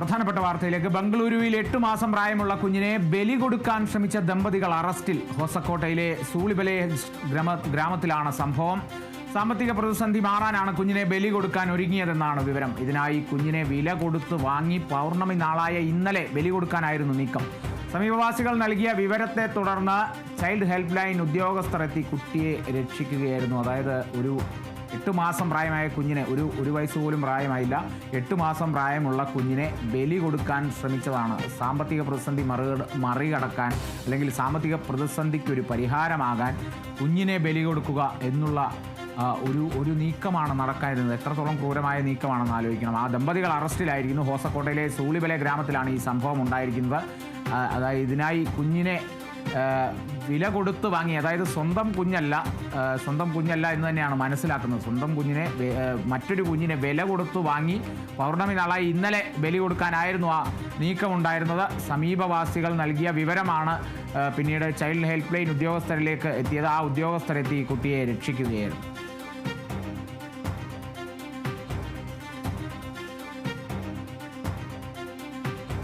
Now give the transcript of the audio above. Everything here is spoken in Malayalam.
പ്രധാനപ്പെട്ട വാർത്തയിലേക്ക്. ബംഗളൂരുവിൽ 8 മാസം പ്രായമുള്ള കുഞ്ഞിനെ ബലി കൊടുക്കാൻ ശ്രമിച്ച ദമ്പതികൾ അറസ്റ്റിൽ. ഹോസക്കോട്ടയിലെ സൂളിബലെ ഗ്രാമത്തിലാണ് സംഭവം. സാമ്പത്തിക പ്രതിസന്ധി മാറാനാണ് കുഞ്ഞിനെ ബലി കൊടുക്കാൻ ഒരുങ്ങിയതെന്നാണ് വിവരം. ഇതിനായി കുഞ്ഞിനെ വില കൊടുത്ത് വാങ്ങി പൗർണമി നാളായ ഇന്നലെ ബലി കൊടുക്കാനായിരുന്നു നീക്കം. സമീപവാസികൾ നൽകിയ വിവരത്തെ തുടർന്ന് ചൈൽഡ് ഹെൽപ്പ് ലൈൻ ഉദ്യോഗസ്ഥർ എത്തി കുട്ടിയെ രക്ഷിക്കുകയായിരുന്നു. അതായത് 8 മാസം പ്രായമായ കുഞ്ഞിനെ, ഒരു വയസ്സ് പോലും പ്രായമായില്ല, 8 മാസം പ്രായമുള്ള കുഞ്ഞിനെ ബലി കൊടുക്കാൻ ശ്രമിച്ചതാണ്. സാമ്പത്തിക പ്രതിസന്ധി മറികടക്കാൻ, അല്ലെങ്കിൽ സാമ്പത്തിക പ്രതിസന്ധിക്കൊരു പരിഹാരമാകാൻ കുഞ്ഞിനെ ബലി കൊടുക്കുക എന്നുള്ള ഒരു നീക്കമാണ് നടക്കാനിരുന്നത്. എത്രത്തോളം ക്രൂരമായ നീക്കമാണെന്ന് ആലോചിക്കണം. ആ ദമ്പതികൾ അറസ്റ്റിലായിരിക്കുന്നു. ഹോസക്കോട്ടയിലെ സൂളിബലെ ഗ്രാമത്തിലാണ് ഈ സംഭവം ഉണ്ടായിരിക്കുന്നത്. അതായത് ഇതിനായി കുഞ്ഞിനെ വില കൊടുത്ത് വാങ്ങി, അതായത് സ്വന്തം കുഞ്ഞല്ല എന്ന് തന്നെയാണ് മനസ്സിലാക്കുന്നത്. സ്വന്തം കുഞ്ഞിനെ, മറ്റൊരു കുഞ്ഞിനെ വില കൊടുത്ത് വാങ്ങി പൗർണമി നാളായി ഇന്നലെ ബലി കൊടുക്കാനായിരുന്നു ആ നീക്കമുണ്ടായിരുന്നത്. സമീപവാസികൾ നൽകിയ വിവരമാണ് പിന്നീട് ചൈൽഡ് ഹെൽപ്പ് ലൈൻ ഉദ്യോഗസ്ഥരിലേക്ക് എത്തിയത്. ആ ഉദ്യോഗസ്ഥരെത്തി കുട്ടിയെ രക്ഷിക്കുകയായിരുന്നു.